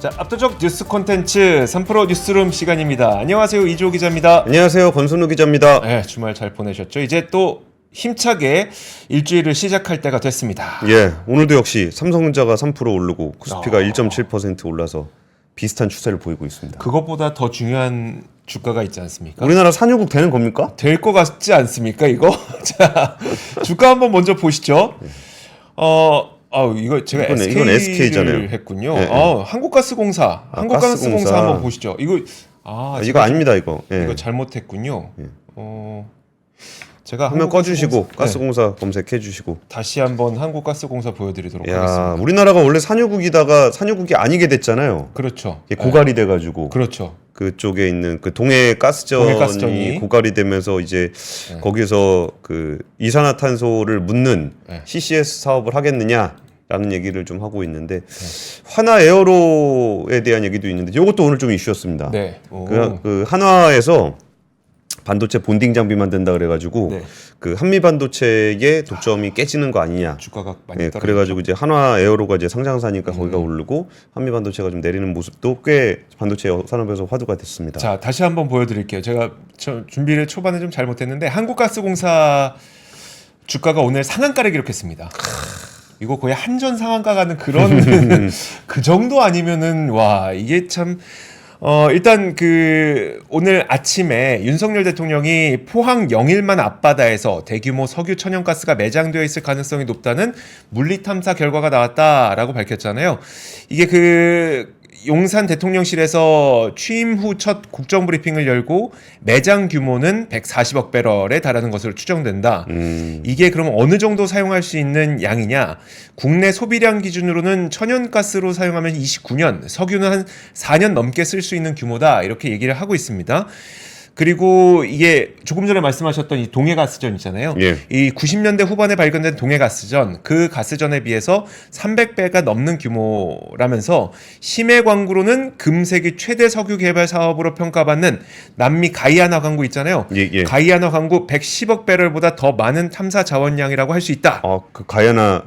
자, 압도적 뉴스 콘텐츠 3프로 뉴스룸 시간입니다. 안녕하세요, 이주호 기자입니다. 안녕하세요, 권순우 기자입니다. 네, 주말 잘 보내셨죠? 이제 또 힘차게 일주일을 시작할 때가 됐습니다. 예, 오늘도 역시 삼성전자가 3% 오르고 코스피가 1.7% 올라서 비슷한 추세를 보이고 있습니다. 그것보다 더 중요한 주가가 있지 않습니까? 우리나라 산유국 되는 겁니까? 될 것 같지 않습니까, 이거? 자, 주가 한번 먼저 보시죠. 이거 제가 이건 SK잖아요. 했군요. 네, 한국가스공사 가스공사. 한번 보시죠. 이거 이거 아닙니다, 이거. 예. 이거 잘못했군요. 제가 화면 꺼주시고 네. 가스공사 검색해주시고. 다시 한번 한국가스공사 보여드리도록 야, 하겠습니다. 우리나라가 원래 산유국이다가 산유국이 아니게 됐잖아요. 그렇죠. 이게 고갈이 돼가지고. 그렇죠. 그쪽에 있는 그 동해 가스전이 고갈이 되면서 이제 거기서 그 이산화탄소를 묻는 CCS 사업을 하겠느냐라는 얘기를 좀 하고 있는데 한화 에어로에 대한 얘기도 있는데 이것도 오늘 좀 이슈였습니다. 네. 그 한화에서 반도체 본딩 장비 만든다 그래가지고 그 한미 반도체의 독점이 깨지는 거 아니냐. 주가가 많이 떨어졌죠. 그래가지고 이제 한화 에어로가 이제 상장사니까 거기가 오르고 한미 반도체가 좀 내리는 모습도 꽤 반도체 산업에서 화두가 됐습니다. 자, 다시 한번 보여드릴게요. 제가 준비를 초반에 좀 잘못했는데 한국가스공사 주가가 오늘 상한가를 기록했습니다. 이거 거의 한전 상한가 가는 그런 그 정도 아니면은 와 이게 참. 일단 오늘 아침에 윤석열 대통령이 포항 영일만 앞바다에서 대규모 석유 천연가스가 매장되어 있을 가능성이 높다는 물리 탐사 결과가 나왔다라고 밝혔잖아요. 이게 용산 대통령실에서 취임 후 첫 국정 브리핑을 열고 매장 규모는 140억 배럴에 달하는 것으로 추정된다. 이게 그럼 어느 정도 사용할 수 있는 양이냐? 국내 소비량 기준으로는 천연가스로 사용하면 29년, 석유는 한 4년 넘게 쓸 수 있는 규모다. 이렇게 얘기를 하고 있습니다. 그리고 이게 조금 전에 말씀하셨던 이 동해가스전 있잖아요. 예. 이 90년대 후반에 발견된 동해가스전, 그 가스전에 비해서 300배가 넘는 규모라면서 심해 광구로는 금세기 최대 석유 개발 사업으로 평가받는 남미 가이아나 광구 있잖아요. 예. 가이아나 광구 110억 배럴보다 더 많은 탐사 자원량이라고 할 수 있다. 그 가야나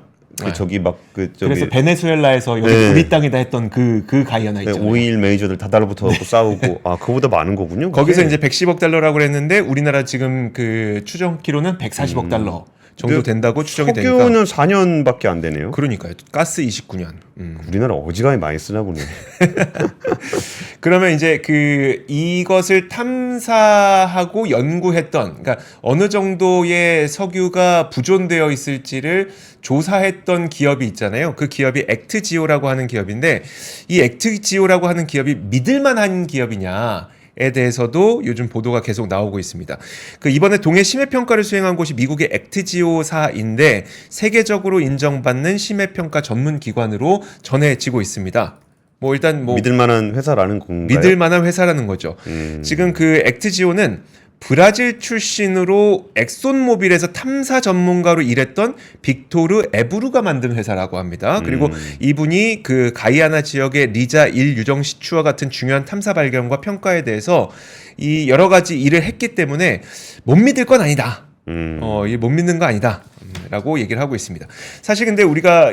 그래서 베네수엘라에서 여기 우리 땅이다 했던 그 가이아나 있잖아요. 오일 메이저들 다 달라붙어갖고 싸우고 그거보다 많은 거군요. 거기서 이제 110억 달러라고 그랬는데 우리나라 지금 그 추정키로는 140억 달러 정도 된다고 추정이 되니까. 석유는 4년밖에 안 되네요. 그러니까요. 가스 29년. 우리나라 어지간히 많이 쓰나 보네. 그러면 이제 이것을 탐사하고 연구했던, 그러니까 어느 정도의 석유가 부존되어 있을지를 조사했던 기업이 있잖아요. 그 기업이 액트지오라고 하는 기업인데 이 액트지오라고 하는 기업이 믿을만한 기업이냐? 에 대해서도 요즘 보도가 계속 나오고 있습니다. 이번에 동해 심해평가를 수행한 곳이 미국의 액트지오사인데 세계적으로 인정받는 심해평가 전문 기관으로 전해지고 있습니다. 일단 믿을만한 회사라는 건가요? 믿을만한 회사라는 거죠. 지금 액트지오는 브라질 출신으로 엑손모빌에서 탐사 전문가로 일했던 빅토르 에브루가 만든 회사라고 합니다. 그리고 이분이 가이아나 지역의 리자 1 유정 시추와 같은 중요한 탐사 발견과 평가에 대해서 이 여러 가지 일을 했기 때문에 못 믿을 건 아니다. 못 믿는 거 아니다. 라고 얘기를 하고 있습니다. 사실 근데 우리가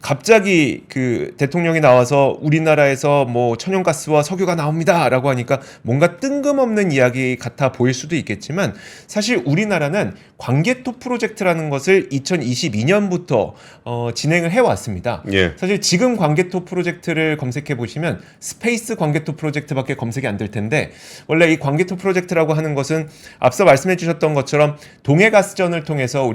갑자기 대통령이 나와서 우리나라에서 천연가스와 석유가 나옵니다 라고 하니까 뭔가 뜬금없는 이야기 같아 보일 수도 있겠지만 사실 우리나라는 광개토 프로젝트라는 것을 2022년부터 진행을 해왔습니다. 예. 사실 지금 광개토 프로젝트를 검색해 보시면 스페이스 광개토 프로젝트밖에 검색이 안 될 텐데 원래 이 광개토 프로젝트라고 하는 것은 앞서 말씀해 주셨던 것처럼 동해가스전을 통해서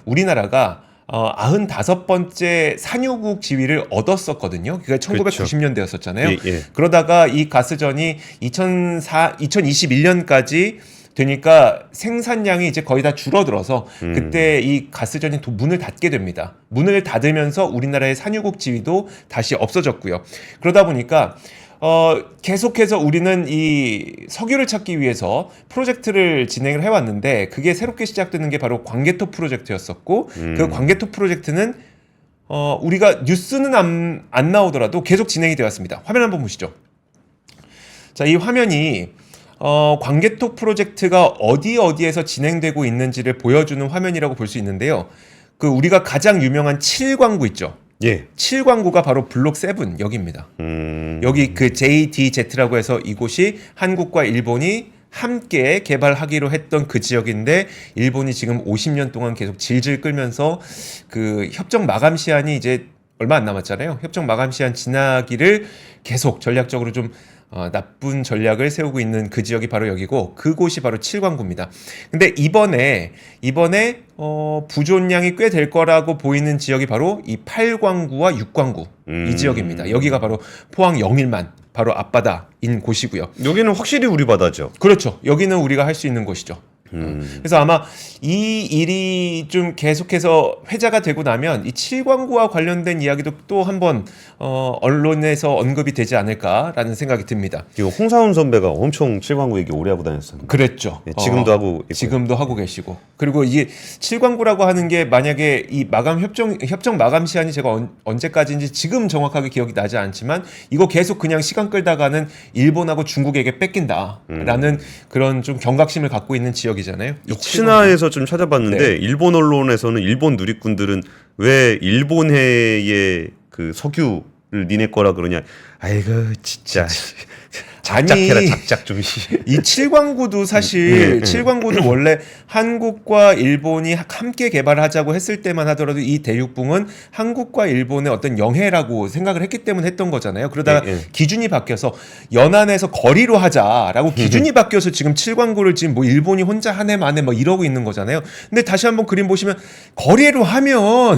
우리나라가 95번째 산유국 지위를 얻었었거든요. 그게 1990년대였었잖아요. 예. 그러다가 이 가스전이 2021년까지 되니까 생산량이 이제 거의 다 줄어들어서 그때 이 가스전이 문을 닫게 됩니다. 문을 닫으면서 우리나라의 산유국 지위도 다시 없어졌고요. 그러다 보니까 계속해서 우리는 이 석유를 찾기 위해서 프로젝트를 진행을 해왔는데 그게 새롭게 시작되는 게 바로 광개토 프로젝트였었고 그 광개토 프로젝트는 우리가 뉴스는 안 나오더라도 계속 진행이 되었습니다. 화면 한번 보시죠. 자, 이 화면이 광개토 프로젝트가 어디에서 진행되고 있는지를 보여주는 화면이라고 볼 수 있는데요. 우리가 가장 유명한 7광구 있죠. 예. 7광구가 바로 블록 7 여기입니다. 여기 그 JDZ라고 해서 이곳이 한국과 일본이 함께 개발하기로 했던 그 지역인데 일본이 지금 50년 동안 계속 질질 끌면서 그 협정 마감 시한이 이제 얼마 안 남았잖아요. 협정 마감 시한 지나기를 계속 전략적으로 좀 나쁜 전략을 세우고 있는 그 지역이 바로 여기고 그곳이 바로 7광구입니다. 근데 이번에 부존량이 꽤 될 거라고 보이는 지역이 바로 이 8광구와 6광구 이 지역입니다. 여기가 바로 포항 영일만 바로 앞바다인 곳이고요. 여기는 확실히 우리 바다죠. 그렇죠. 여기는 우리가 할 수 있는 곳이죠. 그래서 아마 이 일이 좀 계속해서 회자가 되고 나면 이 7광구와 관련된 이야기도 또 한번 언론에서 언급이 되지 않을까라는 생각이 듭니다. 이거 홍사훈 선배가 엄청 7광구 얘기 오래 하고 다녔었는데. 그랬죠. 네, 지금도 하고 있고요. 지금도 하고 계시고. 그리고 이게 7광구라고 하는 게 만약에 이 마감 협정 마감 시한이 제가 언제까지인지 지금 정확하게 기억이 나지 않지만 이거 계속 그냥 시간 끌다가는 일본하고 중국에게 뺏긴다라는 그런 좀 경각심을 갖고 있는 지역이잖아요. 이 신화에서 좀 찾아봤는데 네. 일본 언론에서는 일본 누리꾼들은 왜 일본해의 그 석유를 니네 거라 그러냐. 아이고 진짜 작작해라 작작 좀. 이 7광구도 사실 7광구도 원래 한국과 일본이 함께 개발하자고 했을 때만 하더라도 이 대육붕은 한국과 일본의 어떤 영해라고 생각을 했기 때문에 했던 거잖아요. 그러다가 기준이 바뀌어서 연안에서 거리로 하자라고 기준이 바뀌어서 지금 7광구를 지금 뭐 일본이 혼자 한 해 만에 뭐 이러고 있는 거잖아요. 근데 다시 한번 그림 보시면 거리로 하면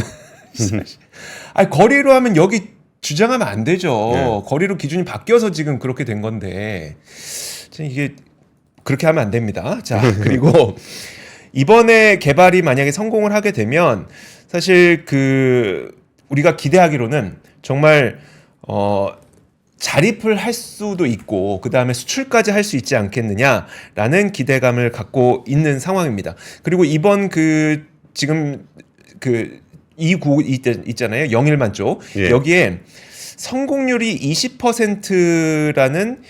아니 거리로 하면 여기 주장하면 안 되죠. 거리로 기준이 바뀌어서 지금 그렇게 된 건데 이게 그렇게 하면 안 됩니다. 자, 그리고 이번에 개발이 만약에 성공을 하게 되면 사실 그 우리가 기대하기로는 정말 자립을 할 수도 있고 그 다음에 수출까지 할 수 있지 않겠느냐라는 기대감을 갖고 있는 상황입니다. 그리고 이번 그 지금 그 이 구 있잖아요. 영일만 쪽. 여기에 성공률이 20%라는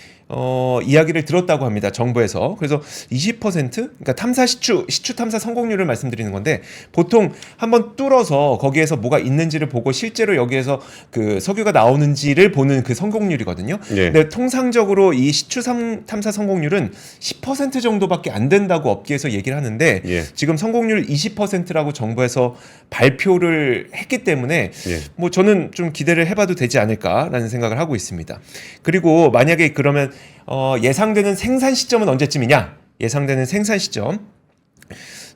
이야기를 들었다고 합니다. 정부에서. 그래서 20% 그러니까 탐사 시추 탐사 성공률을 말씀드리는 건데 보통 한번 뚫어서 거기에서 뭐가 있는지를 보고 실제로 여기에서 그 석유가 나오는지를 보는 그 성공률이거든요. 근데 통상적으로 이 시추 탐사 성공률은 10% 정도밖에 안 된다고 업계에서 얘기를 하는데 지금 성공률 20%라고 정부에서 발표를 했기 때문에 뭐 저는 좀 기대를 해봐도 되지 않을까라는 생각을 하고 있습니다. 그리고 만약에 그러면 예상되는 생산 시점은 언제쯤이냐? 예상되는 생산 시점.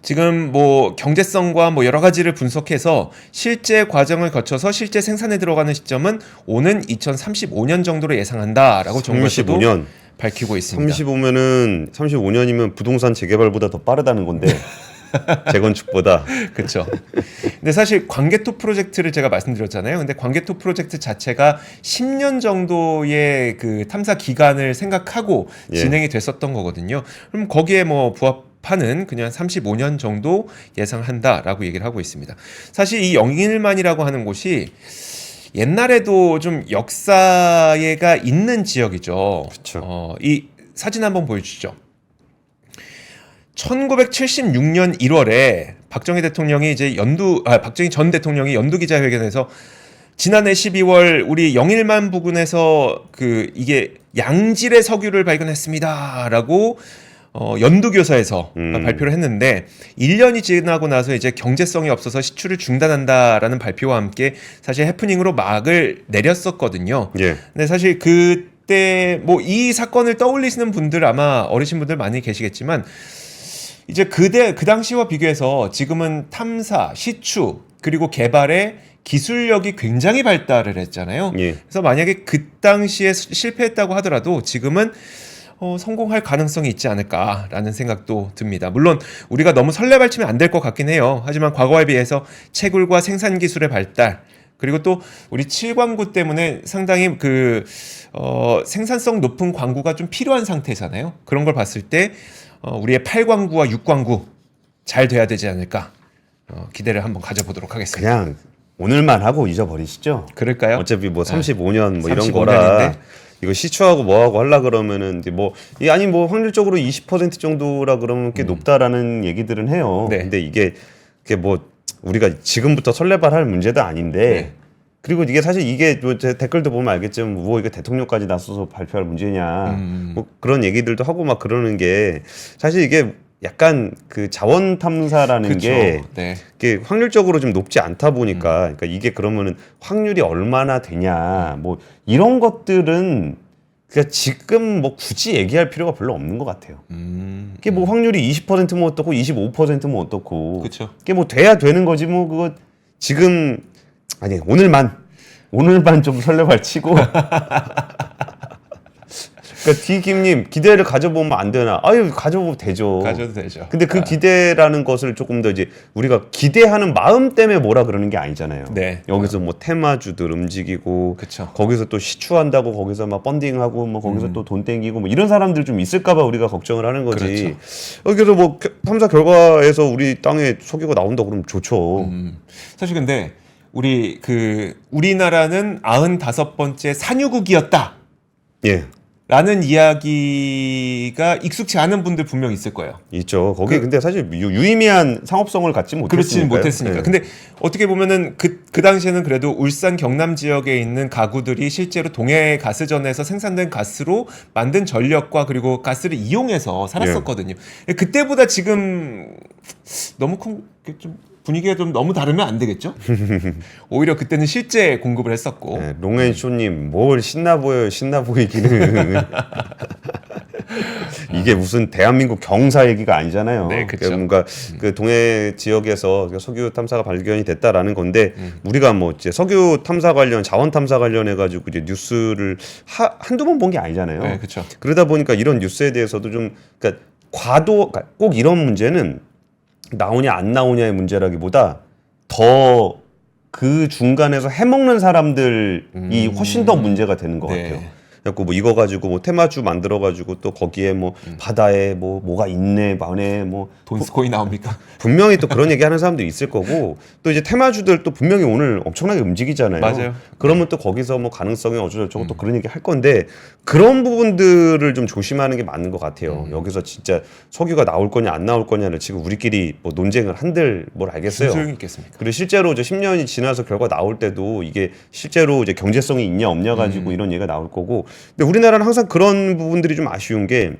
지금 뭐 경제성과 뭐 여러 가지를 분석해서 실제 과정을 거쳐서 실제 생산에 들어가는 시점은 오는 2035년 정도로 예상한다라고 정부에서도 35년. 밝히고 있습니다. 35년이면 부동산 재개발보다 더 빠르다는 건데. 재건축보다. 그렇죠. 근데 사실 광개토 프로젝트를 제가 말씀드렸잖아요. 근데 광개토 프로젝트 자체가 10년 정도의 그 탐사 기간을 생각하고 진행이 됐었던 거거든요. 그럼 거기에 뭐 부합하는 그냥 35년 정도 예상한다라고 얘기를 하고 있습니다. 사실 이 영일만이라고 하는 곳이 옛날에도 좀 역사가 있는 지역이죠. 그렇죠. 이 사진 한번 보여주시죠. 1976년 1월에 박정희 대통령이 이제 박정희 전 대통령이 연두 기자회견에서 지난해 12월 우리 영일만 부근에서 그 이게 양질의 석유를 발견했습니다라고 연두교서에서 발표를 했는데 1년이 지나고 나서 이제 경제성이 없어서 시추를 중단한다라는 발표와 함께 사실 해프닝으로 막을 내렸었거든요. 근데 사실 그때 뭐 이 사건을 떠올리시는 분들 아마 어리신 분들 많이 계시겠지만 이제 그 당시와 비교해서 지금은 탐사, 시추, 그리고 개발에 기술력이 굉장히 발달을 했잖아요. 그래서 만약에 그 당시에 실패했다고 하더라도 지금은 성공할 가능성이 있지 않을까라는 생각도 듭니다. 물론 우리가 너무 설레발치면 안 될 것 같긴 해요. 하지만 과거에 비해서 채굴과 생산 기술의 발달 그리고 또 우리 7광구 때문에 상당히 그 생산성 높은 광구가 좀 필요한 상태잖아요. 그런 걸 봤을 때 우리의 8광구와 6광구 잘 돼야 되지 않을까 기대를 한번 가져보도록 하겠습니다. 그냥 오늘만 하고 잊어버리시죠. 그럴까요? 어차피 뭐 35년 뭐 이런 거라 이거 시추하고 뭐하고 하려 그러면은 이제 뭐 아니 뭐 확률적으로 20% 정도라 그러면 꽤 높다라는 얘기들은 해요. 근데 이게 뭐 우리가 지금부터 설레발할 문제도 아닌데 그리고 이게 사실 이게 제 댓글도 보면 알겠지만 뭐 이게 대통령까지 나서서 발표할 문제냐 뭐 그런 얘기들도 하고 막 그러는 게 사실 이게 약간 그 자원 탐사라는 그쵸. 게 네. 이게 확률적으로 좀 높지 않다 보니까 그러니까 이게 그러면은 확률이 얼마나 되냐 뭐 이런 것들은 그러니까 지금 뭐 굳이 얘기할 필요가 별로 없는 것 같아요. 이게 뭐 확률이 20%면 어떻고 25%면 어떻고 그쵸. 이게 뭐 돼야 되는 거지 뭐 그거 지금 아니 오늘만 좀 설레발 치고 그러니까 디김님 기대를 가져보면 안 되나? 아유 가져보면 되죠. 가져도 되죠. 근데 그 기대라는 것을 조금 더 이제 우리가 기대하는 마음 때문에 뭐라 그러는 게 아니잖아요. 네. 여기서 뭐 테마주들 움직이고, 그쵸. 거기서 또 시추한다고 거기서 막 펀딩하고 뭐 거기서 또 돈 땡기고 뭐 이런 사람들 좀 있을까봐 우리가 걱정을 하는 거지. 그래서 뭐 탐사 결과에서 우리 땅에 석유가 나온다 그러면 좋죠. 사실 근데 우리나라는 95번째 산유국이었다. 예. 라는 이야기가 익숙치 않은 분들 분명 있을 거예요. 있죠. 거기 근데 사실 유의미한 상업성을 갖지 그렇지는 못했으니까요. 못했으니까. 네. 근데 어떻게 보면은 그 당시에는 그래도 울산 경남 지역에 있는 가구들이 실제로 동해 가스전에서 생산된 가스로 만든 전력과 그리고 가스를 이용해서 살았었거든요. 그때보다 지금 너무 좀 분위기가 좀 너무 다르면 안 되겠죠? 오히려 그때는 실제 공급을 했었고. 네, 롱앤쇼님 뭘 신나 보여요, 신나 보이기는. 이게 무슨 대한민국 경사 얘기가 아니잖아요. 네, 그쵸. 그러니까 뭔가 그 동해 지역에서 석유 탐사가 발견이 됐다라는 건데 우리가 뭐 이제 석유 탐사 관련, 자원 탐사 관련해 가지고 이제 뉴스를 한두 번 본 게 아니잖아요. 네, 그렇죠. 그러다 보니까 이런 뉴스에 대해서도 좀 그러니까 꼭 이런 문제는 나오냐 안 나오냐의 문제라기보다 더 그 중간에서 해먹는 사람들이 훨씬 더 문제가 되는 것 네. 같아요. 그래갖고 뭐 이거 가지고 뭐 테마주 만들어가지고 또 거기에 뭐 바다에 뭐가 있네, 만에 뭐 돈스코인 나옵니까? 분명히 또 그런 얘기하는 사람들이 있을 거고 또 이제 테마주들 또 분명히 오늘 엄청나게 움직이잖아요. 맞아요. 그러면 또 거기서 뭐 가능성이 어쩌고저쩌고 또 그런 얘기 할 건데 그런 부분들을 좀 조심하는 게 맞는 것 같아요. 여기서 진짜 석유가 나올 거냐 안 나올 거냐를 지금 우리끼리 뭐 논쟁을 한들 뭘 알겠어요. 무슨 소용이 있겠습니까? 그리고 실제로 이제 10년이 지나서 결과 나올 때도 이게 실제로 이제 경제성이 있냐 없냐 가지고 이런 얘기가 나올 거고 근데 우리나라는 항상 그런 부분들이 좀 아쉬운 게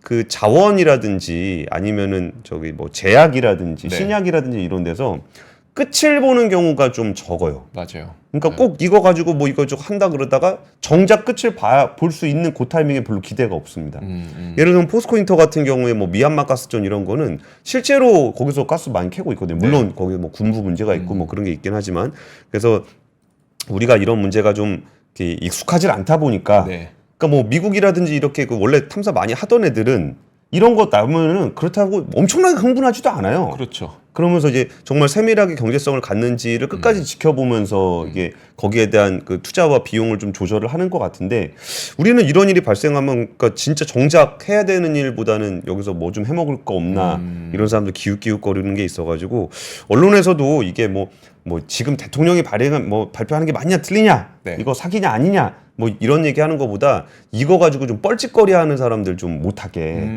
그 자원이라든지 아니면은 저기 뭐 제약이라든지 네. 신약이라든지 이런 데서 끝을 보는 경우가 좀 적어요. 맞아요. 그러니까 꼭 이거 가지고 뭐 이거 좀 한다 그러다가 정작 끝을 볼 수 있는 그 타이밍에 별로 기대가 없습니다. 예를 들면 포스코인터 같은 경우에 뭐 미얀마 가스전 이런 거는 실제로 거기서 가스 많이 캐고 있거든요. 물론 거기 뭐 군부 문제가 있고 뭐 그런 게 있긴 하지만 그래서 우리가 이런 문제가 좀 이렇게 익숙하지 않다 보니까 네. 그러니까 뭐 미국이라든지 이렇게 그 원래 탐사 많이 하던 애들은 이런 거 나오면은 그렇다고 엄청나게 흥분하지도 않아요. 그렇죠. 그러면서 이제 정말 세밀하게 경제성을 갖는지를 끝까지 지켜보면서 이게 거기에 대한 그 투자와 비용을 좀 조절을 하는 것 같은데 우리는 이런 일이 발생하면 그러니까 진짜 정작 해야 되는 일보다는 여기서 뭐 좀 해먹을 거 없나 이런 사람들 기웃기웃거리는 게 있어가지고 언론에서도 이게 뭐 지금 대통령이 발표하는 게 맞냐 틀리냐 네. 이거 사기냐 아니냐 뭐 이런 얘기하는 것보다 이거 가지고 좀 뻘짓거리하는 사람들 좀 못하게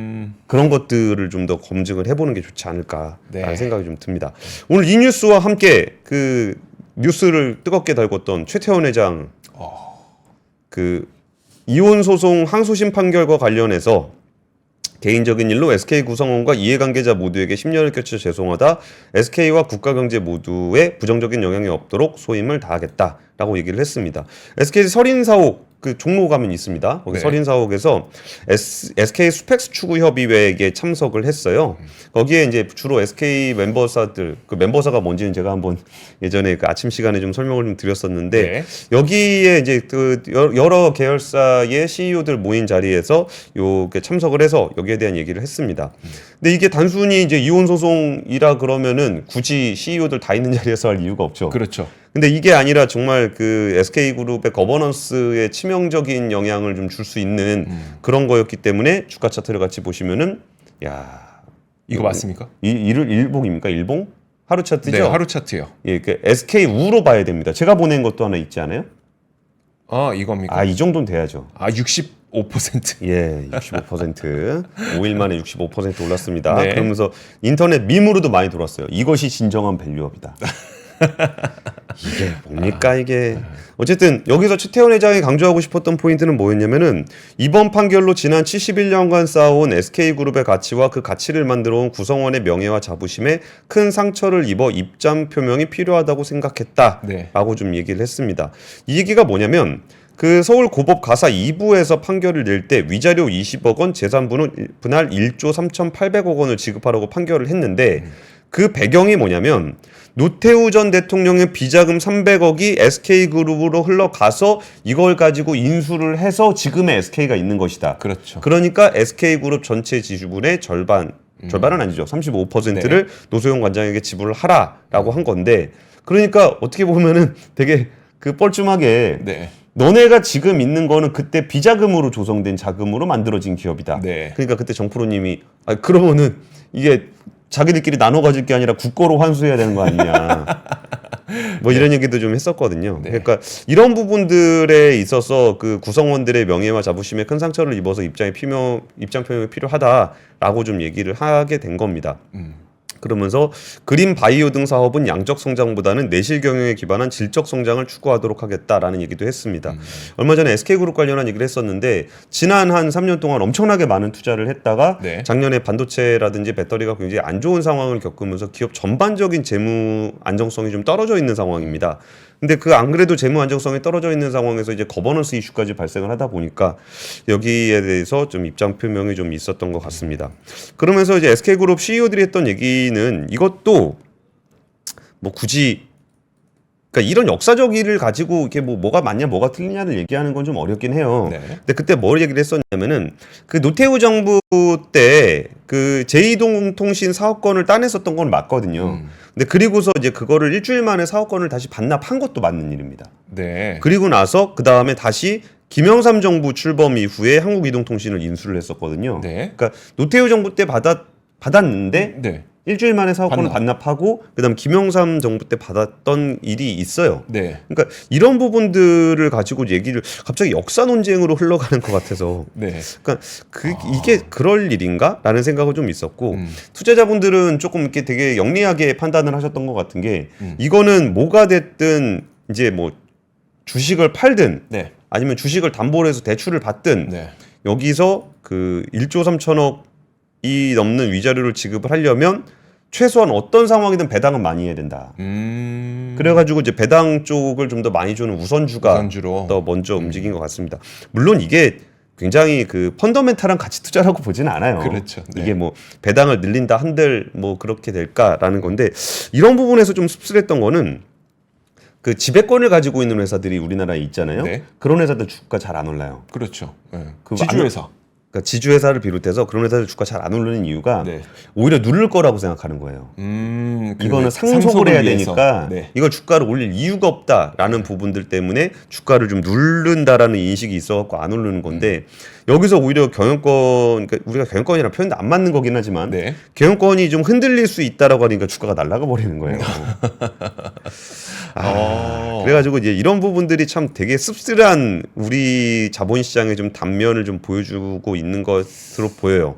그런 것들을 좀 더 검증을 해보는 게 좋지 않을까라는 네. 생각이 좀 듭니다. 오늘 이 뉴스와 함께 그 뉴스를 뜨겁게 달궜던 최태원 회장 그 이혼 소송 항소심 판결과 관련해서 개인적인 일로 SK 구성원과 이해관계자 모두에게 심려를 끼쳐 죄송하다. SK와 국가경제 모두에 부정적인 영향이 없도록 소임을 다하겠다라고 얘기를 했습니다. SK 설인사옥 그 종로 가면 있습니다. 거기 네. 설인사옥에서 SK 스펙스 추구협의회에 참석을 했어요. 거기에 이제 주로 SK 멤버사들 그 멤버사가 뭔지는 제가 한번 예전에 그 아침 시간에 좀 설명을 좀 드렸었는데 네. 여기에 이제 그 여러 계열사의 CEO들 모인 자리에서 요게 참석을 해서 여기에 대한 얘기를 했습니다. 근데 이게 단순히 이제 이혼 소송이라 그러면은 굳이 CEO들 다 있는 자리에서 할 이유가 없죠. 그렇죠. 근데 이게 아니라 정말 그 SK그룹의 거버넌스에 치명적인 영향을 좀 줄 수 있는 그런 거였기 때문에 주가 차트를 같이 보시면은 야 이거 맞습니까? 일봉입니까? 일봉? 하루 차트죠? 네, 하루 차트요. 예, 그 SK 우로 봐야 됩니다. 제가 보낸 것도 하나 있지 않아요? 아, 이겁니까? 아, 이 정도는 돼야죠. 아, 65%. 예, 65%. 5일 만에 65% 올랐습니다. 네. 그러면서 인터넷 밈으로도 많이 돌았어요. 이것이 진정한 밸류업이다. 이게 뭡니까 이게. 어쨌든 여기서 최태원 회장이 강조하고 싶었던 포인트는 뭐였냐면은 이번 판결로 지난 71년간 쌓아온 SK그룹의 가치와 그 가치를 만들어온 구성원의 명예와 자부심에 큰 상처를 입어 입장 표명이 필요하다고 생각했다라고 네. 좀 얘기를 했습니다. 이 얘기가 뭐냐면 그 서울 고법 가사 2부에서 판결을 낼 때 위자료 20억 원, 재산 분할 1조 3,800억 원을 지급하라고 판결을 했는데 그 배경이 뭐냐면 노태우 전 대통령의 비자금 300억이 SK그룹으로 흘러가서 이걸 가지고 인수를 해서 지금의 SK가 있는 것이다. 그렇죠. 그러니까 SK그룹 전체 지주분의 절반은 아니죠. 35%를 네. 노소영 관장에게 지불을 하라라고 한 건데 그러니까 어떻게 보면은 되게 그 뻘쭘하게 네. 너네가 지금 있는 거는 그때 비자금으로 조성된 자금으로 만들어진 기업이다. 네. 그러니까 그때 정프로님이 그러면은 이게 자기들끼리 나눠 가질 게 아니라 국고로 환수해야 되는 거 아니냐. 뭐 이런 얘기도 좀 했었거든요. 네. 그러니까 이런 부분들에 있어서 그 구성원들의 명예와 자부심에 큰 상처를 입어서 입장 표명이 필요하다라고 좀 얘기를 하게 된 겁니다. 그러면서 그린 바이오 등 사업은 양적 성장보다는 내실 경영에 기반한 질적 성장을 추구하도록 하겠다라는 얘기도 했습니다. 얼마 전에 SK그룹 관련한 얘기를 했었는데 지난 한 3년 동안 엄청나게 많은 투자를 했다가 네. 작년에 반도체라든지 배터리가 굉장히 안 좋은 상황을 겪으면서 기업 전반적인 재무 안정성이 좀 떨어져 있는 상황입니다. 근데 그 안 그래도 재무 안정성이 떨어져 있는 상황에서 이제 거버넌스 이슈까지 발생을 하다 보니까 여기에 대해서 좀 입장 표명이 좀 있었던 것 같습니다. 그러면서 이제 SK그룹 CEO들이 했던 얘기는 이것도 뭐 굳이 그러니까 이런 역사적 일을 가지고 이렇게 뭐가 맞냐 뭐가 틀리냐를 얘기하는 건 좀 어렵긴 해요. 네. 근데 그때 뭘 얘기를 했었냐면은 그 노태우 정부 때 그 제2동통신 사업권을 따냈었던 건 맞거든요. 근데 그리고서 이제 그거를 일주일 만에 사업권을 다시 반납한 것도 맞는 일입니다. 네. 그리고 나서 그 다음에 다시 김영삼 정부 출범 이후에 한국이동통신을 인수를 했었거든요. 네. 그러니까 노태우 정부 때 받았는데 네. 일주일 만에 사업권을 반납하고 그다음 김영삼 정부 때 받았던 일이 있어요. 네. 그러니까 이런 부분들을 가지고 얘기를 갑자기 역사 논쟁으로 흘러가는 것 같아서 네. 그러니까 이게 그럴 일인가라는 생각은 좀 있었고 투자자분들은 조금 이렇게 되게 영리하게 판단을 하셨던 것 같은 게 이거는 뭐가 됐든 이제 뭐 주식을 팔든 네. 아니면 주식을 담보로 해서 대출을 받든 네. 여기서 그 1조 3천억이 넘는 위자료를 지급을 하려면 최소한 어떤 상황이든 배당은 많이 해야 된다. 그래가지고 이제 배당 쪽을 좀 더 많이 주는 우선주가 더 먼저 움직인 것 같습니다. 물론 이게 굉장히 그 펀더멘탈한 가치 투자라고 보지는 않아요. 그렇죠. 네. 이게 뭐 배당을 늘린다 한들 뭐 그렇게 될까라는 건데 이런 부분에서 좀 씁쓸했던 거는 그 지배권을 가지고 있는 회사들이 우리나라에 있잖아요. 네. 그런 회사들 주가 잘 안 올라요. 그렇죠. 네. 그 지주회사. 그러니까 지주회사를 비롯해서 그런 회사들 주가 잘 안 오르는 이유가 네. 오히려 누를 거라고 생각하는 거예요. 상속을 이거는 상속을 해야 위해서. 되니까 네. 이걸 주가를 올릴 이유가 없다라는 부분들 때문에 주가를 좀 누른다라는 인식이 있어갖고 안 오르는 건데 여기서 오히려 경영권, 그러니까 우리가 경영권이랑 표현도 안 맞는 거긴 하지만 네. 경영권이 좀 흔들릴 수 있다라고 하니까 주가가 날아가 버리는 거예요. 그래가지고 이제 이런 부분들이 참 되게 씁쓸한 우리 자본시장의 좀 단면을 좀 보여주고 있는 것으로 보여요.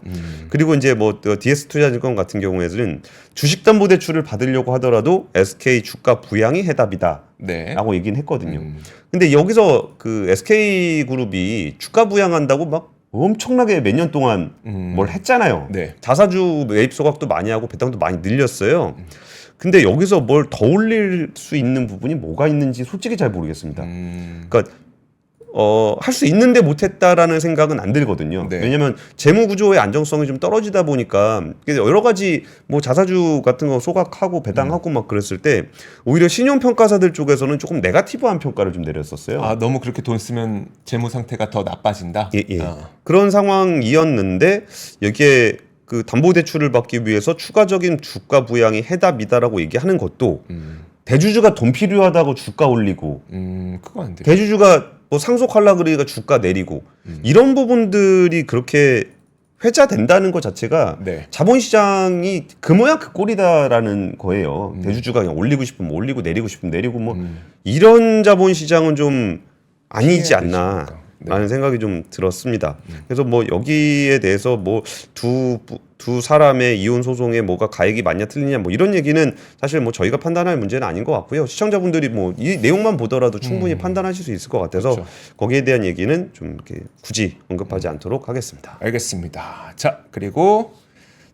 그리고 이제 뭐 DS투자증권 같은 경우에는 주식담보대출을 받으려고 하더라도 SK 주가 부양이 해답이다. 네. 라고 얘기는 했거든요. 근데 여기서 그 SK그룹이 주가 부양한다고 막 엄청나게 몇 년 동안 뭘 했잖아요. 네. 자사주 매입 소각도 많이 하고 배당도 많이 늘렸어요. 근데 여기서 뭘 더 올릴 수 있는 부분이 뭐가 있는지 솔직히 잘 모르겠습니다. 그러니까 할 수 있는데 못했다라는 생각은 안 들거든요. 네. 왜냐하면 재무 구조의 안정성이 좀 떨어지다 보니까 여러 가지 뭐 자사주 같은 거 소각하고 배당하고 막 그랬을 때 오히려 신용평가사들 쪽에서는 조금 네거티브한 평가를 좀 내렸었어요. 아, 너무 그렇게 돈 쓰면 재무 상태가 더 나빠진다. 예. 그런 상황이었는데 여기에 그 담보대출을 받기 위해서 추가적인 주가 부양이 해답이다라고 얘기하는 것도 대주주가 돈 필요하다고 주가 올리고 그거 안 돼. 대주주가 뭐 상속하려고 그러니까 주가 내리고 이런 부분들이 그렇게 회자된다는 것 자체가 네. 자본시장이 그 모양 그 꼴이다라는 거예요. 대주주가 그냥 올리고 싶으면 올리고 내리고 싶으면 내리고 뭐 이런 자본시장은 좀 아니지 않나. 라는 생각이 좀 들었습니다. 그래서 뭐 여기에 대해서 뭐 두 사람의 이혼 소송에 뭐가 가액이 맞냐 틀리냐 뭐 이런 얘기는 사실 뭐 저희가 판단할 문제는 아닌 것 같고요. 시청자분들이 뭐 이 내용만 보더라도 충분히 판단하실 수 있을 것 같아서 그렇죠. 거기에 대한 얘기는 좀 이렇게 굳이 언급하지 않도록 하겠습니다. 알겠습니다. 자, 그리고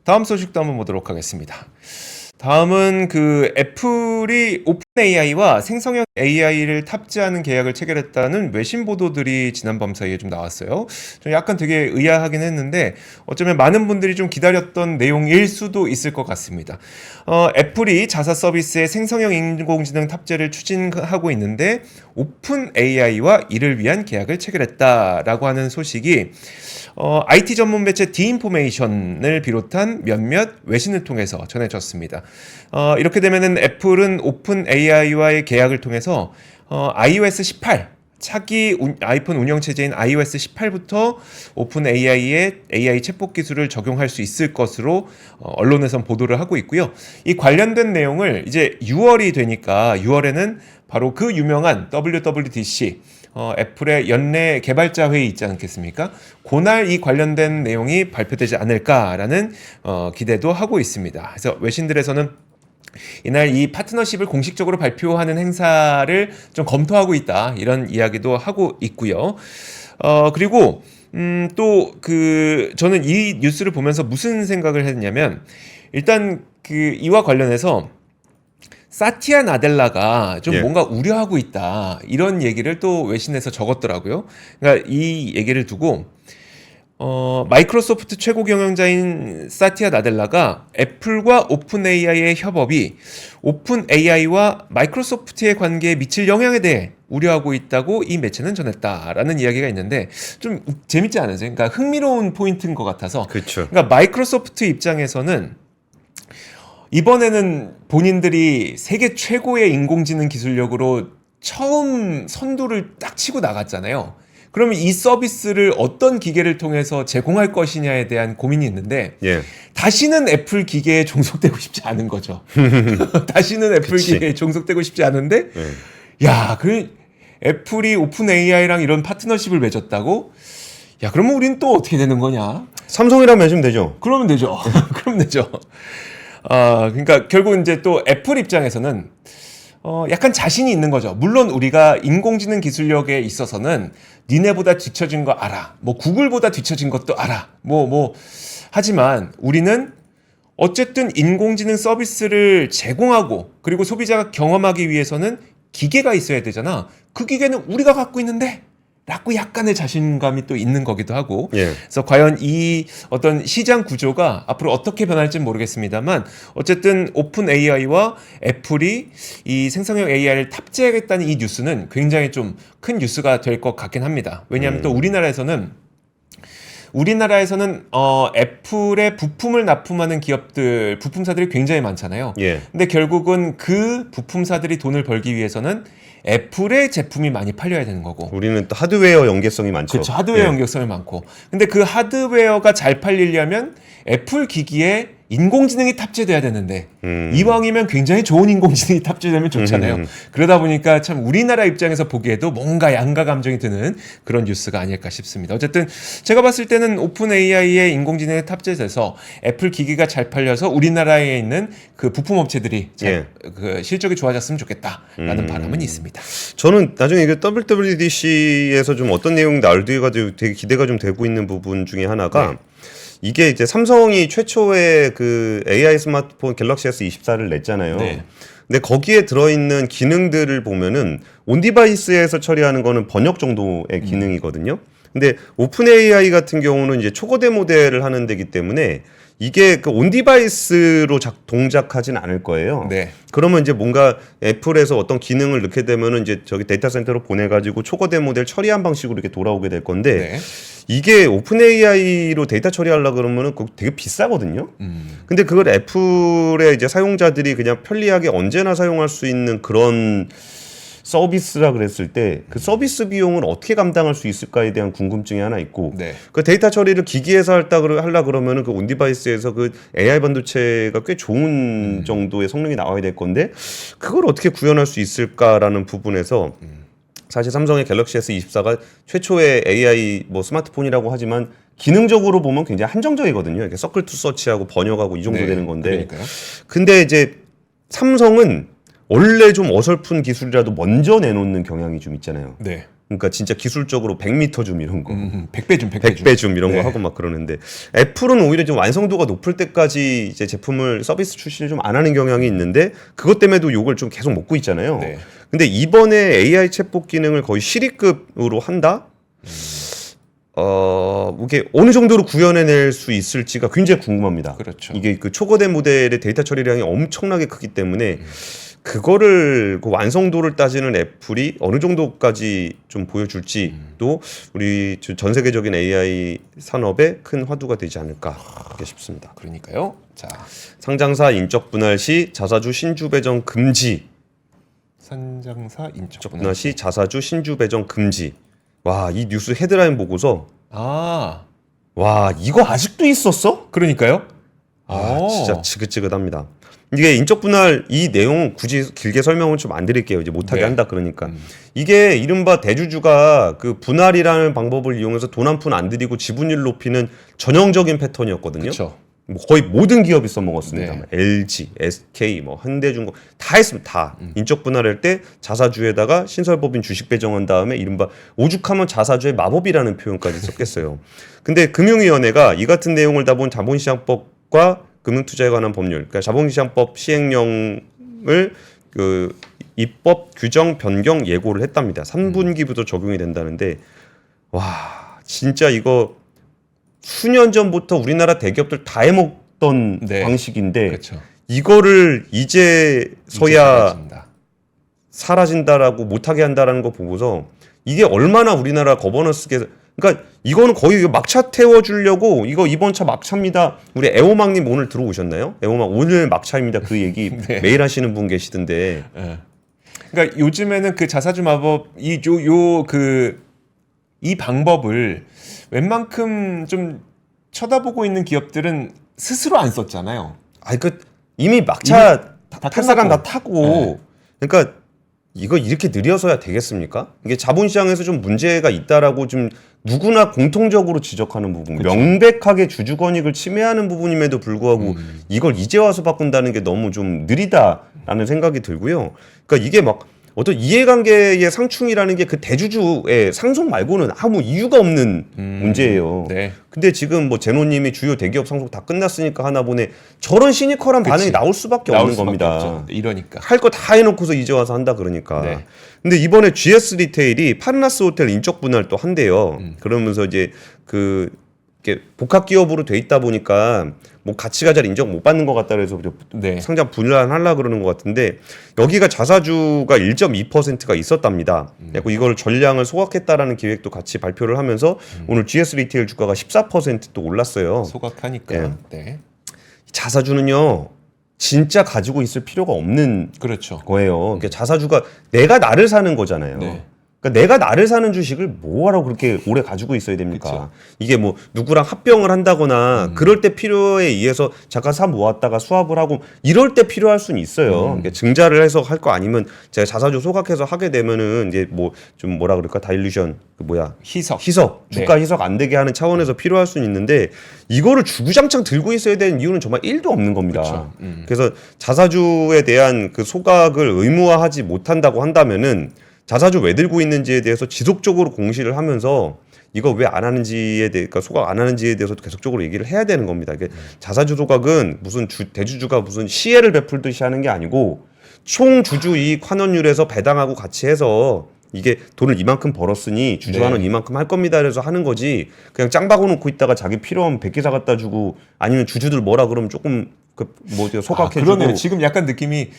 다음 소식도 한번 보도록 하겠습니다. 다음은 그 애플이 오픈AI와 생성형 AI를 탑재하는 계약을 체결했다는 외신 보도들이 지난 밤 사이에 좀 나왔어요. 좀 약간 되게 의아하긴 했는데 어쩌면 많은 분들이 좀 기다렸던 내용일 수도 있을 것 같습니다. 애플이 자사 서비스에 생성형 인공지능 탑재를 추진하고 있는데 오픈AI와 이를 위한 계약을 체결했다라고 하는 소식이 IT 전문 매체 디인포메이션을 비롯한 몇몇 외신을 통해서 전해졌습니다. 이렇게 되면은 애플은 오픈 AI와의 계약을 통해서 iOS 18 차기 아이폰 운영체제인 iOS 18부터 오픈 AI의 AI 챗봇 기술을 적용할 수 있을 것으로 언론에선 보도를 하고 있고요. 이 관련된 내용을 이제 6월이 되니까 6월에는 바로 그 유명한 WWDC 애플의 연내 개발자 회의 있지 않겠습니까? 그날 이 관련된 내용이 발표되지 않을까라는 기대도 하고 있습니다. 그래서 외신들에서는 이날 이 파트너십을 공식적으로 발표하는 행사를 좀 검토하고 있다 이런 이야기도 하고 있고요. 그리고 또 저는 이 뉴스를 보면서 무슨 생각을 했냐면 일단 이와 관련해서 사티아 나델라가 좀 뭔가 우려하고 있다 이런 얘기를 또 외신에서 적었더라고요. 그러니까 이 얘기를 두고 마이크로소프트 최고 경영자인 사티아 나델라가 애플과 오픈 AI의 협업이 오픈 AI와 마이크로소프트의 관계에 미칠 영향에 대해 우려하고 있다고 이 매체는 전했다라는 이야기가 있는데 좀 재밌지 않으세요? 그러니까 흥미로운 포인트인 것 같아서. 그렇죠. 그러니까 마이크로소프트 입장에서는 이번에는 본인들이 세계 최고의 인공지능 기술력으로 처음 선두를 딱 치고 나갔잖아요. 그러면 이 서비스를 어떤 기계를 통해서 제공할 것이냐에 대한 고민이 있는데 다시는 애플 기계에 종속되고 싶지 않은 거죠. 다시는 애플 기계에 종속되고 싶지 않은데 야, 애플이 오픈 AI랑 이런 파트너십을 맺었다고? 야, 그러면 우린 또 어떻게 되는 거냐? 삼성이랑 맺으면 되죠. 그러면 되죠. 그러면 되죠. 그러니까 결국 이제 또 애플 입장에서는 약간 자신이 있는 거죠. 물론 우리가 인공지능 기술력에 있어서는 니네보다 뒤처진 거 알아. 뭐 구글보다 뒤처진 것도 알아. 하지만 우리는 어쨌든 인공지능 서비스를 제공하고 그리고 소비자가 경험하기 위해서는 기계가 있어야 되잖아. 그 기계는 우리가 갖고 있는데 라고 약간의 자신감이 또 있는 거기도 하고. 그래서 과연 이 어떤 시장 구조가 앞으로 어떻게 변할지는 모르겠습니다만 어쨌든 오픈 AI와 애플이 이 생성형 AI를 탑재하겠다는 이 뉴스는 굉장히 좀 큰 뉴스가 될 것 같긴 합니다. 왜냐하면 또 우리나라에서는 애플의 부품을 납품하는 기업들, 부품사들이 굉장히 많잖아요. 근데 결국은 그 부품사들이 돈을 벌기 위해서는 애플의 제품이 많이 팔려야 되는 거고. 우리는 또 하드웨어 연계성이 많죠. 그렇죠. 하드웨어 연계성이 많고. 근데 그 하드웨어가 잘 팔리려면 애플 기기에 인공지능이 탑재돼야 되는데 이왕이면 굉장히 좋은 인공지능이 탑재되면 좋잖아요. 그러다 보니까 참 우리나라 입장에서 보기에도 뭔가 양가 감정이 드는 그런 뉴스가 아닐까 싶습니다. 어쨌든 제가 봤을 때는 오픈 AI의 인공지능에 탑재돼서 애플 기기가 잘 팔려서 우리나라에 있는 그 부품 업체들이 그 실적이 좋아졌으면 좋겠다라는 바람은 있습니다. 저는 나중에 이게 WWDC에서 좀 어떤 내용이 나올지가 되게 기대가 좀 되고 있는 부분 중에 하나가 이게 이제 삼성이 최초의 그 AI 스마트폰 갤럭시 S24를 냈잖아요. 근데 거기에 들어있는 기능들을 보면은 온디바이스에서 처리하는 거는 번역 정도의 기능이거든요. 근데 오픈 AI 같은 경우는 이제 초거대 모델을 하는 데기 때문에 이게 그 온디바이스로 동작하진 않을 거예요. 그러면 이제 뭔가 애플에서 어떤 기능을 넣게 되면은 이제 저기 데이터 센터로 보내가지고 초거대 모델 처리한 방식으로 이렇게 돌아오게 될 건데 이게 오픈 AI로 데이터 처리하려고 그러면은 그거 되게 비싸거든요. 근데 그걸 애플의 이제 사용자들이 그냥 편리하게 언제나 사용할 수 있는 그런 서비스라 그랬을 때 그 서비스 비용을 어떻게 감당할 수 있을까에 대한 궁금증이 하나 있고 그 데이터 처리를 기기에서 하려 그러면은 그 온디바이스에서 그 AI 반도체가 꽤 좋은 정도의 성능이 나와야 될 건데 그걸 어떻게 구현할 수 있을까라는 부분에서 사실 삼성의 갤럭시 S24가 최초의 AI 뭐 스마트폰이라고 하지만 기능적으로 보면 굉장히 한정적이거든요. 이렇게 서클 투 서치하고 번역하고 이 정도 되는 건데. 그러니까요. 근데 이제 삼성은 원래 좀 어설픈 기술이라도 먼저 내놓는 경향이 좀 있잖아요. 네. 그러니까 진짜 기술적으로 100m 줌 이런 거. 100배 줌, 100배 줌 이런 네. 거 하고 막 그러는데 애플은 오히려 좀 완성도가 높을 때까지 이제 제품을 서비스 출시를 좀 안 하는 경향이 있는데 그것 때문에도 욕을 좀 계속 먹고 있잖아요. 네. 근데 이번에 AI 챗봇 기능을 거의 시리급으로 한다? 이게 어느 정도로 구현해낼 수 있을지가 굉장히 궁금합니다. 그렇죠. 이게 그 초거대 모델의 데이터 처리량이 엄청나게 크기 때문에 그거를 그 완성도를 따지는 애플이 어느 정도까지 좀 보여줄지도 우리 전 세계적인 AI 산업에 큰 화두가 되지 않을까 싶습니다. 그러니까요. 자, 상장사 인적 분할 시 자사주 신주 배정 금지. 상장사 인적 분할 시 자사주 신주 배정 금지. 와, 이 뉴스 헤드라인 보고서 와, 이거 아직도 있었어? 그러니까요. 진짜 지긋지긋합니다. 이게 인적 분할 이 내용 굳이 길게 설명을 좀 안 드릴게요. 이제 못하게 한다 그러니까. 이게 이른바 대주주가 그 분할이라는 방법을 이용해서 돈 한 푼 안 들이고 지분율 높이는 전형적인 패턴이었거든요. 그렇죠. 뭐 거의 모든 기업이 써먹었습니다. 네. LG, SK, 뭐 현대중공 다 했습니다. 다 인적 분할할 때 자사주에다가 신설법인 주식 배정한 다음에 이른바 오죽하면 자사주의 마법이라는 표현까지 썼겠어요. 근데 금융위원회가 이 같은 내용을 다 본 자본시장법과 금융투자에 관한 법률, 그러니까 자본시장법 시행령을 그 입법 규정 변경 예고를 했답니다. 3분기부터 적용이 된다는데 와 진짜 이거 수년 전부터 우리나라 대기업들 다 해먹던 방식인데 그렇죠. 이거를 이제서야 사라진다라고 못하게 한다라는 거 보고서 이게 얼마나 우리나라 거버넌스계 그러니까 이거는 거의 막차 태워주려고 이거 이번 차 막차입니다. 우리 애호망님 오늘 들어오셨나요? 애호망 오늘 막차입니다. 그 얘기 네. 매일 하시는 분 계시던데. 네. 그러니까 요즘에는 그 자사주 마법 이 방법을 웬만큼 좀 쳐다보고 있는 기업들은 스스로 안 썼잖아요. 이미 막차 다 사람 다 타고. 그러니까 이거 이렇게 느려서야 되겠습니까? 이게 자본시장에서 좀 문제가 있다라고 좀 누구나 공통적으로 지적하는 부분, 그쵸. 명백하게 주주권익을 침해하는 부분임에도 불구하고 이걸 이제 와서 바꾼다는 게 너무 좀 느리다라는 생각이 들고요. 그러니까 이게 막 어떤 이해관계의 상충이라는 게 그 대주주의 상속 말고는 아무 이유가 없는 문제예요. 네. 근데 지금 뭐 제노님이 주요 대기업 상속 다 끝났으니까 하나 보네. 저런 시니컬한 반응이 나올 수밖에 없는 겁니다. 없죠. 이러니까. 할 거 다 해놓고서 이제 와서 한다 그러니까. 네. 근데 이번에 GS 리테일이 파르나스 호텔 인적 분할 또 한대요. 그러면서 이제 그 이렇게 복합 기업으로 돼 있다 보니까 뭐 가치가 잘 인정 못 받는 것 같다 그래서 네. 상장 분할하려 그러는 것 같은데 여기가 자사주가 1.2%가 있었답니다. 그리고 이걸 전량을 소각했다라는 기획도 같이 발표를 하면서 오늘 GS 리테일 주가가 14%또 올랐어요. 소각하니까. 네. 자사주는요. 진짜 가지고 있을 필요가 없는 그렇죠. 거예요. 그러니까 자사주가 내가 나를 사는 거잖아요. 네. 그러니까 내가 나를 사는 주식을 뭐하러 그렇게 오래 가지고 있어야 됩니까? 그쵸. 이게 뭐 누구랑 합병을 한다거나 그럴 때 필요에 의해서 잠깐 사 모았다가 수합을 하고 이럴 때 필요할 수는 있어요. 그러니까 증자를 해서 할 거 아니면 제가 자사주 소각해서 하게 되면은 이제 뭐 좀 뭐라 그럴까 다일루션 희석 주가 희석 안 되게 하는 차원에서 필요할 수는 있는데 이거를 주구장창 들고 있어야 되는 이유는 정말 1도 없는 겁니다. 그쵸. 그래서 자사주에 대한 그 소각을 의무화하지 못한다고 한다면은 자사주 왜 들고 있는지에 대해서 지속적으로 공시를 하면서 이거 왜 안 하는지에 대해, 그러니까 소각 안 하는지에 대해서도 계속적으로 얘기를 해야 되는 겁니다. 이게 자사주 소각은 무슨 대주주가 무슨 시혜를 베풀듯이 하는 게 아니고 총 주주 이익 환원율에서 배당하고 같이 해서 이게 돈을 이만큼 벌었으니 주주 환원 이만큼 할 겁니다. 그래서 하는 거지. 그냥 짱 박아 놓고 있다가 자기 필요하면 100개 사갖다 주고 아니면 주주들 뭐라 그러면 조금 소각해주고. 그러네요. 지금 약간 느낌이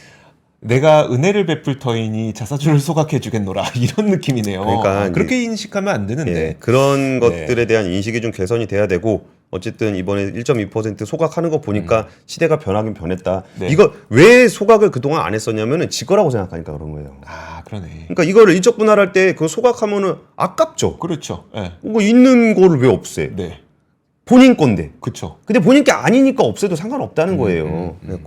내가 은혜를 베풀 터이니 자사주를 소각해 주겠노라 이런 느낌이네요. 그러니까 그렇게 인식하면 안 되는데. 예, 그런 것들에 대한 인식이 좀 개선이 돼야 되고 어쨌든 이번에 1.2% 소각하는 거 보니까 시대가 변하긴 변했다. 네. 이거 왜 소각을 그동안 안 했었냐면은 지 거라고 생각하니까 그런 거예요. 그러네. 그러니까 이거를 인적 분할할 때 그거 소각하면은 아깝죠. 그렇죠. 네. 있는 거를 왜 없애? 네. 본인 건데. 그렇죠. 근데 본인 게 아니니까 없애도 상관없다는 거예요. 그래서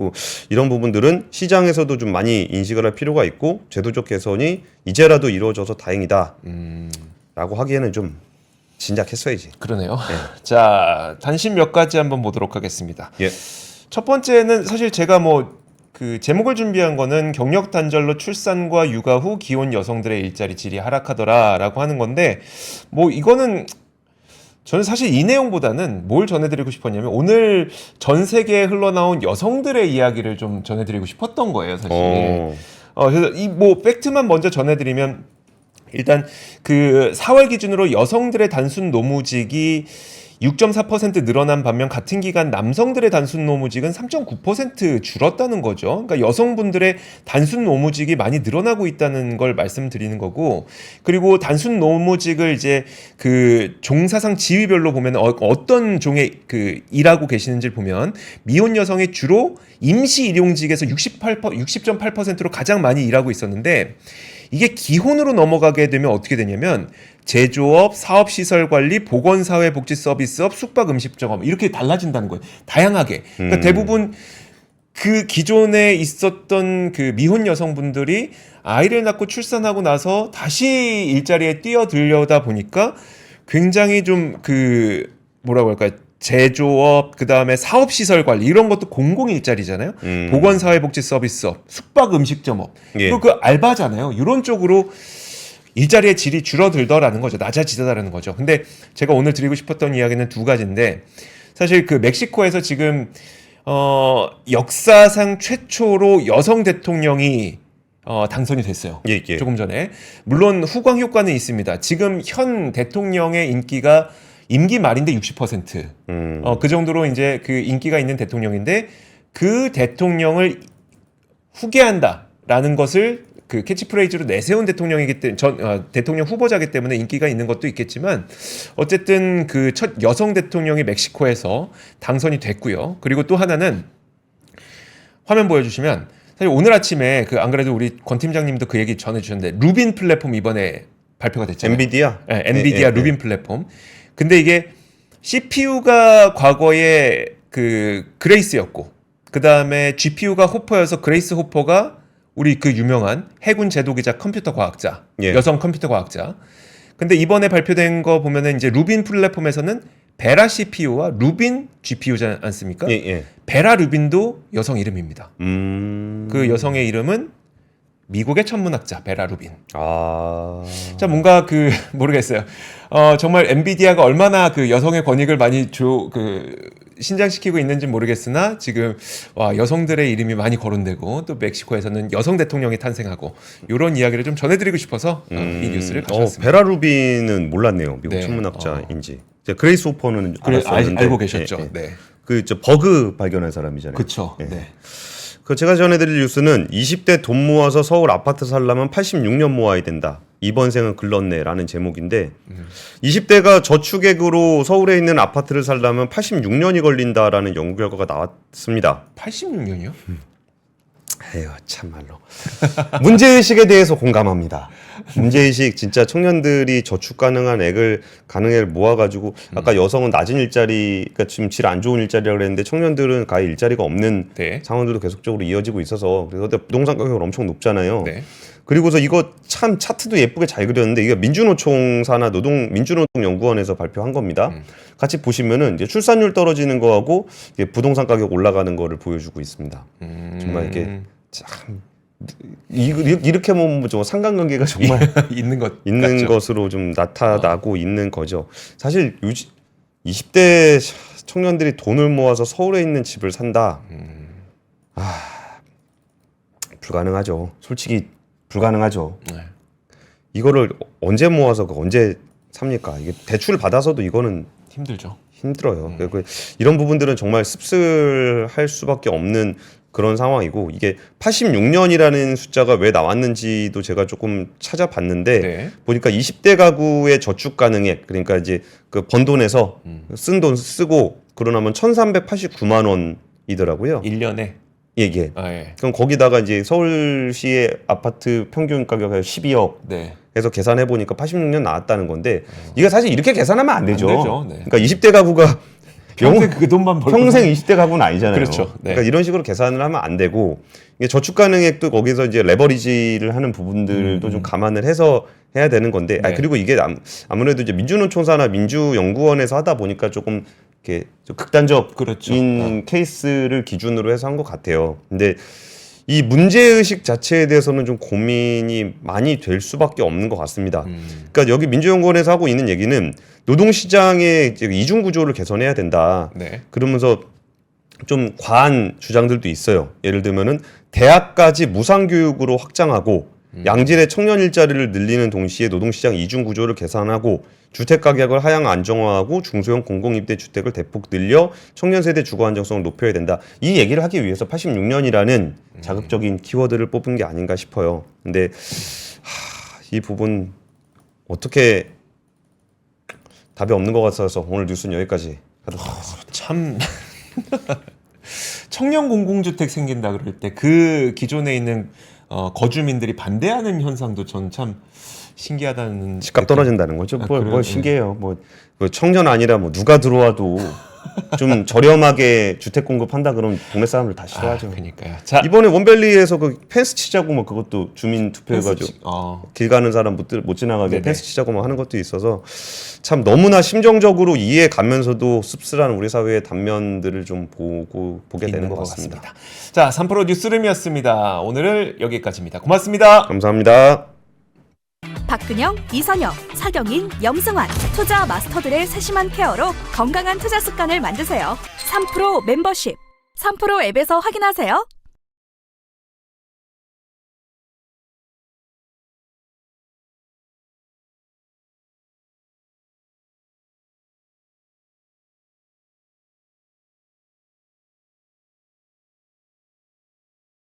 이런 부분들은 시장에서도 좀 많이 인식을 할 필요가 있고 제도적 개선이 이제라도 이루어져서 다행이다. 라고 하기에는 좀 진작했어야지. 그러네요. 자, 단신 몇 가지 한번 보도록 하겠습니다. 예. 첫 번째는 사실 제가 뭐 그 제목을 준비한 거는 경력 단절로 출산과 육아 후 기혼 여성들의 일자리 질이 하락하더라라고 하는 건데 뭐 이거는 저는 사실 이 내용보다는 뭘 전해드리고 싶었냐면 오늘 전 세계에 흘러나온 여성들의 이야기를 좀 전해드리고 싶었던 거예요, 사실. 그래서 이 뭐 팩트만 먼저 전해드리면 일단 그 4월 기준으로 여성들의 단순 노무직이 6.4% 늘어난 반면 같은 기간 남성들의 단순 노무직은 3.9% 줄었다는 거죠. 그러니까 여성분들의 단순 노무직이 많이 늘어나고 있다는 걸 말씀드리는 거고, 그리고 단순 노무직을 이제 그 종사상 지위별로 보면 어떤 종의 그 일하고 계시는지를 보면 미혼 여성이 주로 임시 일용직에서 60.8%로 가장 많이 일하고 있었는데 이게 기혼으로 넘어가게 되면 어떻게 되냐면 제조업, 사업시설관리, 보건사회복지서비스업, 숙박음식점업 이렇게 달라진다는 거예요. 다양하게. 그러니까 대부분 그 기존에 있었던 그 미혼 여성분들이 아이를 낳고 출산하고 나서 다시 일자리에 뛰어들려다 보니까 굉장히 좀 그 뭐라고 할까요? 제조업, 그 다음에 사업시설 관리 이런 것도 공공 일자리잖아요. 보건사회복지서비스업, 숙박음식점업, 예. 그리고 그 알바잖아요. 이런 쪽으로 일자리의 질이 줄어들더라는 거죠. 낮아지더라는 거죠. 근데 제가 오늘 드리고 싶었던 이야기는 두 가지인데 사실 그 멕시코에서 지금 역사상 최초로 여성 대통령이 당선이 됐어요. 예, 예. 조금 전에. 물론 후광 효과는 있습니다. 지금 현 대통령의 인기가 임기 말인데 60%. 그 정도로 이제 그 인기가 있는 대통령인데 그 대통령을 후계한다라는 것을 그 캐치프레이즈로 내세운 대통령이기 때문에 대통령 후보자이기 때문에 인기가 있는 것도 있겠지만 어쨌든 그 첫 여성 대통령이 멕시코에서 당선이 됐고요. 그리고 또 하나는 화면 보여주시면 사실 오늘 아침에 그 안 그래도 우리 권 팀장님도 그 얘기 전해주셨는데 루빈 플랫폼 이번에 발표가 됐잖아요. 엔비디아? 네, 엔비디아 루빈 플랫폼. 근데 이게 CPU가 과거에 그 그레이스였고 그 다음에 GPU가 호퍼여서 그레이스 호퍼가 우리 그 유명한 해군 제도기자 컴퓨터 과학자, 예. 여성 컴퓨터 과학자. 근데 이번에 발표된 거 보면은 이제 루빈 플랫폼에서는 베라 CPU와 루빈 GPU지 않습니까? 예, 예. 베라 루빈도 여성 이름입니다. 그 여성의 이름은 미국의 천문학자 베라 루빈. 자, 뭔가 그 모르겠어요. 정말 엔비디아가 얼마나 그 여성의 권익을 많이 신장시키고 있는지 모르겠으나 지금 와 여성들의 이름이 많이 거론되고 또 멕시코에서는 여성 대통령이 탄생하고 이런 이야기를 좀 전해드리고 싶어서 이 뉴스를 가져왔습니다. 베라 루빈은 몰랐네요. 미국 네. 천문학자인지. 그레이스 호퍼는 알았었는데. 알고 계셨죠. 네. 그 버그 발견한 사람이잖아요. 그렇죠. 예. 네. 그 제가 전해드릴 뉴스는 20대 돈 모아서 서울 아파트 살려면 86년 모아야 된다. 이번 생은 글렀네라는 제목인데 20대가 저축액으로 서울에 있는 아파트를 살려면 86년이 걸린다라는 연구 결과가 나왔습니다. 86년이요? 에휴 참말로 문제의식에 대해서 공감합니다. 문제의식 진짜 청년들이 저축 가능한 액을 모아가지고 아까 여성은 낮은 일자리 그러니까 지금 질 안 좋은 일자리라고 그랬는데 청년들은 가히 일자리가 없는 네. 상황들도 계속적으로 이어지고 있어서 그래서 부동산 가격이 엄청 높잖아요. 네. 그리고서 이거 참 차트도 예쁘게 잘 그렸는데 이게 민주노총사나 민주노총연구원에서 발표한 겁니다. 같이 보시면은 이제 출산율 떨어지는 거하고 이게 부동산 가격 올라가는 거를 보여주고 있습니다. 정말 이게 참 이렇게 보면 좀 상관관계가 정말 있는 있는 것으로 좀 나타나고 있는 거죠. 사실 20대 청년들이 돈을 모아서 서울에 있는 집을 산다. 불가능하죠. 솔직히 불가능하죠. 네. 이거를 언제 모아서 언제 삽니까? 이게 대출을 받아서도 이거는 힘들죠. 힘들어요. 이런 부분들은 정말 씁쓸할 수밖에 없는 그런 상황이고 이게 86년이라는 숫자가 왜 나왔는지도 제가 조금 찾아봤는데 네. 보니까 20대 가구의 저축 가능액 그러니까 이제 그 번 돈에서 쓴 돈 쓰고 그러나면 1,389만 원이더라고요. 1년에. 예. 예. 그럼 거기다가 이제 서울시의 아파트 평균 가격이 12억 네. 해서 계산해 보니까 86년 나왔다는 건데 이게 사실 이렇게 계산하면 안 되죠. 안 되죠. 네. 그러니까 20대 가구가 평생 그 돈만 벌고 평생 20대 가구는 아니잖아요. 그렇죠. 네. 그러니까 이런 식으로 계산을 하면 안 되고 이게 저축 가능액도 거기서 이제 레버리지를 하는 부분들도 좀 감안을 해서 해야 되는 건데 네. 그리고 이게 아무래도 이제 민주노총사나 민주연구원에서 하다 보니까 조금 이렇게 좀 극단적인 그렇죠. 케이스를 기준으로 해서 한 것 같아요. 근데 이 문제의식 자체에 대해서는 좀 고민이 많이 될 수밖에 없는 것 같습니다. 그러니까 여기 민주연구원에서 하고 있는 얘기는 노동시장의 이중 구조를 개선해야 된다. 네. 그러면서 좀 과한 주장들도 있어요. 예를 들면은 대학까지 무상교육으로 확장하고 양질의 청년 일자리를 늘리는 동시에 노동시장 이중 구조를 개선하고 주택 가격을 하향 안정화하고 중소형 공공임대 주택을 대폭 늘려 청년 세대 주거 안정성을 높여야 된다. 이 얘기를 하기 위해서 86년이라는 자극적인 키워드를 뽑은 게 아닌가 싶어요. 근데 이 부분 어떻게 답이 없는 것 같아서 오늘 뉴스는 여기까지 하도록 하겠습니다. 참 청년 공공주택 생긴다 그럴 때 그 기존에 있는 거주민들이 반대하는 현상도 전 참 신기하다는. 집값 떨어진다는 거죠. 뭘 신기해요. 뭐 청년 아니라 뭐 누가 들어와도 좀 저렴하게 주택 공급한다 그러면 동네 사람들 다 싫어하죠. 그러니까요. 자, 이번에 원밸리에서 그 펜스 치자고 뭐 그것도 주민 투표해가지고 길 가는 사람 못 지나가게 네네. 펜스 치자고 뭐 하는 것도 있어서 참 너무나 심정적으로 이해해 가면서도 씁쓸한 우리 사회의 단면들을 좀 보게 되는 것 같습니다. 자, 3프로 뉴스룸이었습니다. 오늘은 여기까지입니다. 고맙습니다. 감사합니다. 박근영, 이선영, 사경인, 염승환 투자 마스터들의 세심한 케어로 건강한 투자 습관을 만드세요. 3프로 멤버십 3프로 앱에서 확인하세요.